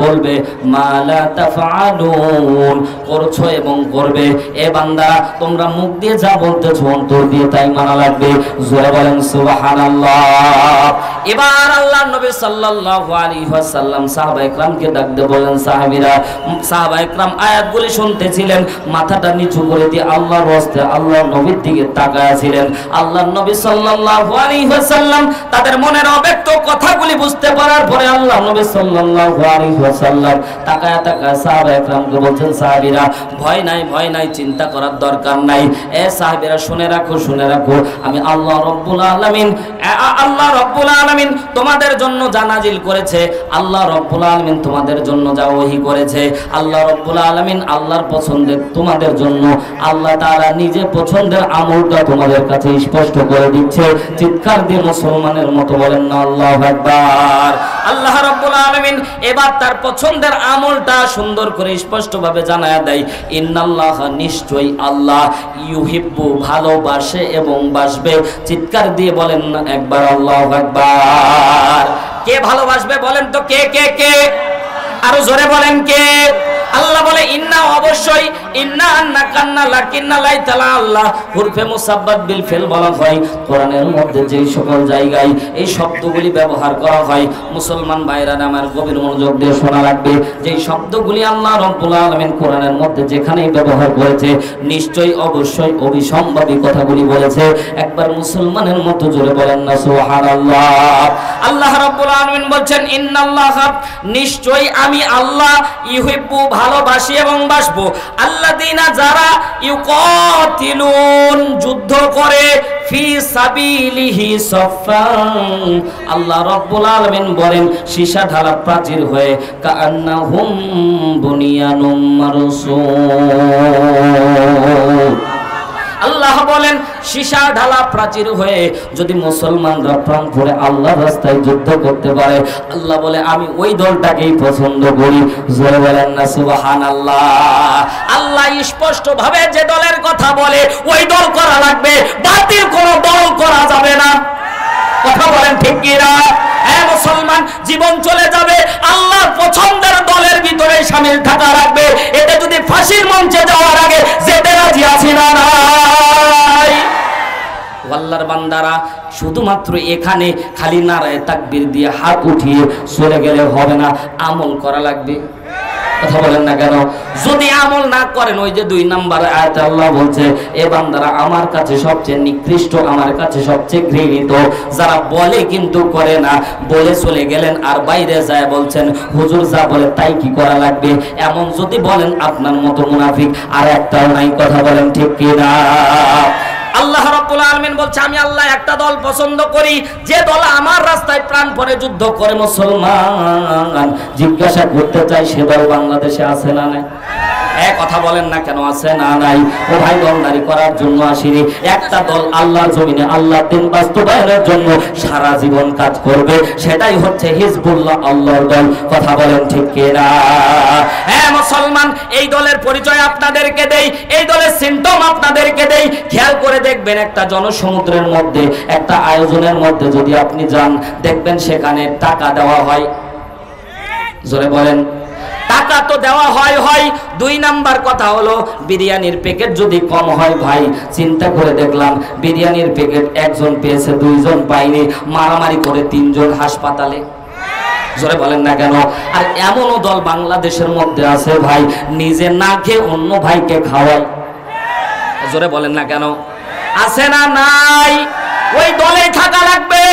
বলবে মা লা তাফআলুন, করছো এবং করবে। এ বান্দা, তোমরা মুখ দিয়ে যা বলতেছো অন্তর দিয়ে তাই মানা লাগবে, জোরে বলেন সুবহানাল্লাহ। এবার আল্লাহর নবী সাল্লাল্লাহু আলাইহি ওয়াসাল্লাম সাহাবায়ে কেরামকে ডাক দিয়ে বলেন, সাহাবায়ে কেরাম আয়াতগুলি শুনতেছিলেন, মাথাটা নিচু করে দিয়ে আল্লাহর রাস্তায় আল্লাহর নবীর দিকে তাকায় ছিলেন। আল্লাহর নবী সাল্লাল্লাহু আলাইহি ওয়াসাল্লাম তাদের মনের অব্যক্ত কথাগুলি বুঝতে পারার পরে আল্লাহর নবী সাল্লাল্লাহু আলাইহি ওয়াসাল্লাম তাকায় সাহাবায়ে কেরামকে বলছেন, সাহাবীরা ভয় নাই, চিন্তা করার দরকার নাই। এ সাহাবীরা শুনে রাখো, আমি আল্লাহ রাব্বুল আলামিন তোমাদের জন্য যা নাজিল করেছে, আল্লাহ রাব্বুল আলামিন তোমাদের জন্য যা ওহী করেছে, আল্লাহ রাব্বুল আলামিন আল্লাহর পছন্দের তোমাদের জন্য আল্লাহ তাআলা নিজে পছন্দের আমলটা তোমাদের কাছে স্পষ্ট করে দিচ্ছে। চিৎকার দিয়ে মুসলমানের মতো বলেন না আল্লাহু আকবার। আল্লাহ রাব্বুল আলামিন এবার তার পছন্দের আমলটা সুন্দর করে স্পষ্টভাবে জানায়া দেয়, ইন্নাল্লাহা, নিশ্চয়ই আল্লাহ, ইউহিব্বু, ভালোবাসে এবং বাসবে। চিৎকার দিয়ে বলেন না একবার আল্লাহু আকবার। কে ভালোবাসবে বলেন তো? কে? আরো জোরে বলেন কে? আল্লাহ বলে ইন্না, অবশ্যই, ইন্না আন্না কান্না লাকিন্না লাইতালা আল্লাহ হুরফে মুসাব্বাত বিল ফিল বলা হয়। কোরআনের মধ্যে যেই সকল জায়গায় এই শব্দগুলি ব্যবহার করা হয়, মুসলমান ভাইরা আমার গভীর মনোযোগ দিয়ে শোনা রাখবে, যেই শব্দগুলি আল্লাহ রাব্বুল আলামিন কোরআনের মধ্যে যেখানেই ব্যবহার করেছে নিশ্চয়ই অবশ্যই অবিসম্ভাবী কথাগুলি বলেছে। একবার মুসলমানের মতো জোরে বলেন না সুবহানাল্লাহ। আল্লাহ রাব্বুল আলামিন বলছেন, ইন্নাল্লাহা, নিশ্চয়ই আমি আল্লাহ, ইউহিব্বু, ভালোবাসি এবং বাসবো, আল্লাযীনা, যারা, ইউকাতিলুন, যুদ্ধ করে, ফি সাবিলিহি সাফান, আল্লাহ রাব্বুল আলামিন বলেন সীসা ঢালা প্রাচীর হয়ে, কাআন্নাহুম বুনিয়ানুম মারসুদ। আল্লাহ বলেন সীসা ঢালা প্রাচীর হয়ে যদি মুসলমানরা প্রাণ ভরে আল্লাহর রাস্তায় যুদ্ধ করতে পারে, আল্লাহ বলে আমি ওই দলটাকেই পছন্দ করি, জোরে বলেন না সুবহানাল্লাহ। আল্লাহ স্পষ্ট ভাবে যে দলের কথা বলে ওই দল করা লাগবে, বাতিল কোনো দল করা যাবে না। কথা বলেন ঠিক কি না? হ্যাঁ মুসলমান, জীবন চলে যাবে, আল্লাহর পছন্দের দলের ভিতরে শামিল থাকা রাখবে। এটা যদি ফাঁসির মঞ্চে যাওয়ার আগে যেতে রাজি আছি না নাই? আল্লাহর বান্দারা, শুধুমাত্র এখানে খালি নারায়ে তাকবীর দিয়ে হাত উঠিয়ে চলে গেলে হবে না, আমল করা লাগবে। কথা বলেন না কেন? যদি আমল না করেন, ওই যে 2 নাম্বার আয়াতে আল্লাহ বলছে, এ বান্দারা আমার কাছে সবচেয়ে নিকৃষ্ট, আমার কাছে সবচেয়ে ঘৃণিত, যারা বলে কিন্তু করে না, বলে চলে গেলেন আর বাইরে যায় বলছেন হুজুর যা বলে তাই কি করা লাগবে, এমন যদি বলেন আপনার মতো মুনাফিক আর একটাও নাই। কথা বলেন ঠিক কি না? আল্লাহ রাব্বুল আলামিন বলছে আমি আল্লাহ একটা দল পছন্দ করি, যে দল আমার রাস্তায় প্রাণপণে যুদ্ধ করে। মুসলমান, জিজ্ঞাসা করতে চাই সে দল বাংলাদেশে আছে না নাই? এক কথা বলেন না কেন, আছে না নাই? ও ভাই, দলদারি করার জন্য আসিনি, একটা দল আল্লাহর জমিনে আল্লাহর দ্বীন বাস্তবায়নের জন্য সারা জীবন কাজ করবে, সেটাই হচ্ছে হিজবুল্লাহ, আল্লাহর দল। কথা বলেন ঠিক কি না? হ্যাঁ মুসলমান, এই দলের পরিচয় আপনাদেরকে দেই, এই দলের সিম্পটম আপনাদেরকে দেই। খেয়াল করে দেখবেন, একটা জনসমুদ্রের মধ্যে, একটা আয়োজনের মধ্যে যদি আপনি যান, দেখবেন সেখানে টাকা দেওয়া হয়। জোরে বলেন, টাকা তো দেওয়া হয়। 2 নাম্বার কথা হলো, বিরিয়ানির প্যাকেট যদি কম হয়, ভাই চিন্তা করে দেখলাম বিরিয়ানির প্যাকেট একজন পেয়েছে, 2 জন পায়নি, মারামারি করে 3 জন হাসপাতালে। জোরে বলেন না কেন? আর এমনও দল বাংলাদেশের মধ্যে আছে ভাই, নিজে না খেয়ে অন্য ভাইকে খাওয়ায়। জোরে বলেন না কেন? আছে না নাই? ওই দলে থাকা লাগবে।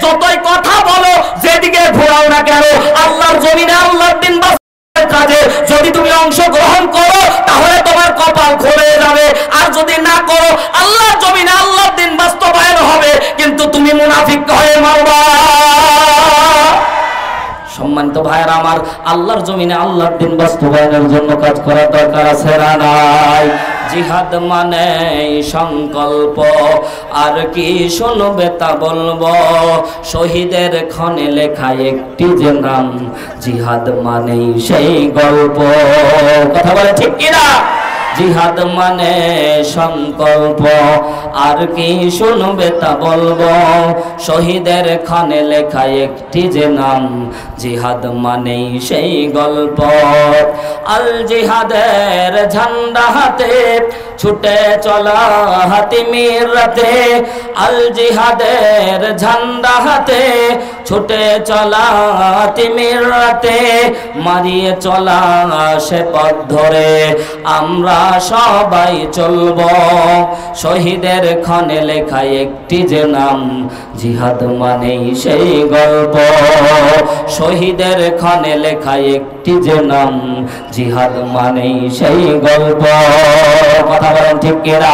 যতই কথা বলো, যেদিকে ঘোরাও না কেন, আল্লাহর জমিনে আল্লাহর দিন বাস্তবায়নের কাজে যদি তুমি অংশগ্রহণ করো তাহলে তোমার কপাল খুলে যাবে, আর যদি না করো আল্লাহর জমিনে আল্লাহর দিন বাস্তবায়ন হবে কিন্তু তুমি মুনাফিক হয়ে মরবা। সম্মানিত ভাইরা আমার, আল্লাহর জমিনে আল্লাহর দিন বাস্তবায়নের জন্য কাজ করার দরকার আছে না নাই? জিহাদ মানে সংকল্প, আর কি শুনবে তা বলবো, শহীদের ক্ষণে লেখা একটি যে নাম, জিহাদ মানেই সেই গল্প। কথা বলে ঠিক কিনা? জিহাদ মানে সংকল্প, আর কি শুনবে তা বলবো, শহীদের ক্ষণে লেখা একটি যে নাম, জিহাদ মানেই সেই গল্প। আল জিহাদের ঝান্ডা হাতে ছুটে চলা হাতিমের রাতে, আল জিহাদের ঝান্ডা হাতে ছুটে চলা হাতিমের রাতে, মারিয়ে চলা সে পথ ধরে আমরা সবাই চলব, শহীদের ক্ষণে লেখা একটি যে নাম, জিহাদ মানেই সেই গল্প, শহীদের ক্ষণে লেখা একটি যে নাম, জিহাদ মানেই সেই গল্প। কথা বলেন ঠিক কিনা?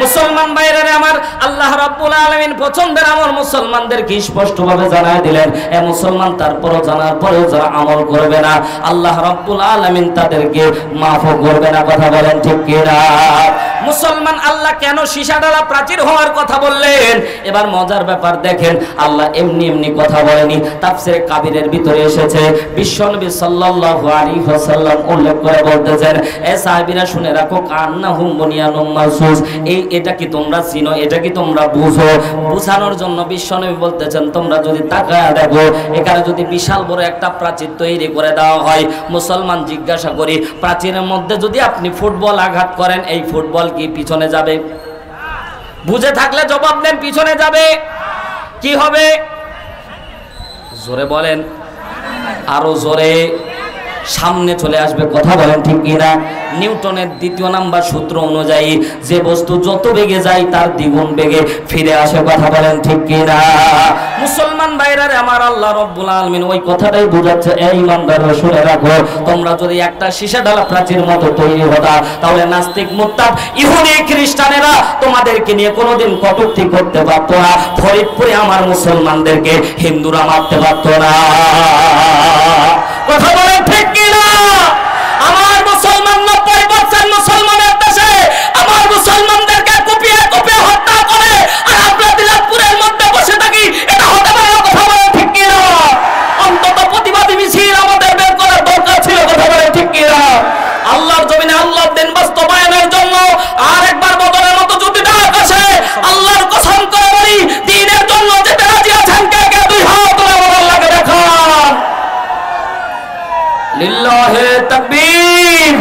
মুসলমান ভাইরা আমার, আল্লাহ রাব্বুল আলামিন পছন্দের আমল মুসলমানদেরকে স্পষ্টভাবে জানায় দিলেন। এ মুসলমান, তারপরও জানার পরেও যারা আমল করবে না, আল্লাহ রাব্বুল আলামিন তাদেরকে মাফও করবে না। কথা বলেন ঠিক কিনা? মুসলমান, আল্লাহ কেন সীসাডালা প্রাচীর হওয়ার কথা বললেন? এবার মজার ব্যাপার দেখেন, আল্লাহ এমনি এমনি কথা বলেনি। তাফসীরে কাবীরের ভিতরে এসেছে, বিশ্বনবী সাল্লাল্লাহু আলাইহি ওয়াসাল্লাম উল্লেখ করে বলতেছেন, এ সাহাবীরা শুনে রাখো, কান্নাহুম বুনিয়ানুম মারসুস, এটা কি তোমরা চিনো, এটা কি তোমরা বুঝো? বুঝানোর জন্য বিশ্বনবী বলতেছেন, তোমরা যদি তাকায়া দেখো, এখানে যদি বিশাল বড় একটা প্রাচীর তৈরি করে দেওয়া হয়, মুসলমান জিজ্ঞাসা করি, প্রাচীরের মধ্যে যদি আপনি ফুটবল আঘাত করেন, এই ফুটবল কি পিছনে যাবে? বুঝে থাকলে জবাব দেন, পিছনে যাবে। কি হবে? জোরে বলেন, আরো জোরে। সামনে চলে আসবে। কথা বলেন ঠিক কিনা? নিউটনের দ্বিতীয় নাম্বার সূত্র অনুযায়ী যে বস্তু যত বেগে যায় তার দ্বিগুণ বেগে ফিরে আসে। কথা বলেন ঠিক কিনা? মুসলমান ভাইরারে আমার, আল্লাহ রাব্বুল আলামিন ওই কথাটাই বোঝাচ্ছে, এই ইমানদাররা শুনে রাখো, তোমরা যদি একটা সীসা ঢালা প্রাচীর মতো তৈরি হতা, তাহলে নাস্তিক মুরতাদ ইহুদি খ্রিস্টানেরা তোমাদেরকে নিয়ে কোনোদিন কটূক্তি করতে পারতো না। ফরিদপুরে আমার মুসলমানদেরকে হিন্দুরা মারতে পারতো না। কথা বলেন ঠিক কিনা? আমার মুসলমান 90% মুসলমানের দেশে আমার মুসলমানদেরকে কুপিয়ে কুপিয়ে হত্যা করে, আর আমরা দিনাজপুরের মধ্যে বসে থাকি, এটা হতে পারে? কথা বলেন ঠিক কিনা? অন্তত প্রতিবাদী মিছিল আমাদের বের করার দরকার ছিল। কথা বলেন ঠিক কিনা? আল্লাহর জমিনে আল্লাহর দিন বাস্তবায়নের জন্য আরেকবার বদলের মতো যদি ডাক আসে, আল্লাহর কসম করে বলি, দ্বীনের জন্য যেতে রাজি আছেন কে কে? দুই হাত তুলে আল্লাহকে দেখান। লিল্লাহে তাকবীর,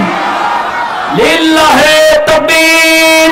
লিল্লাহে তাকবীর।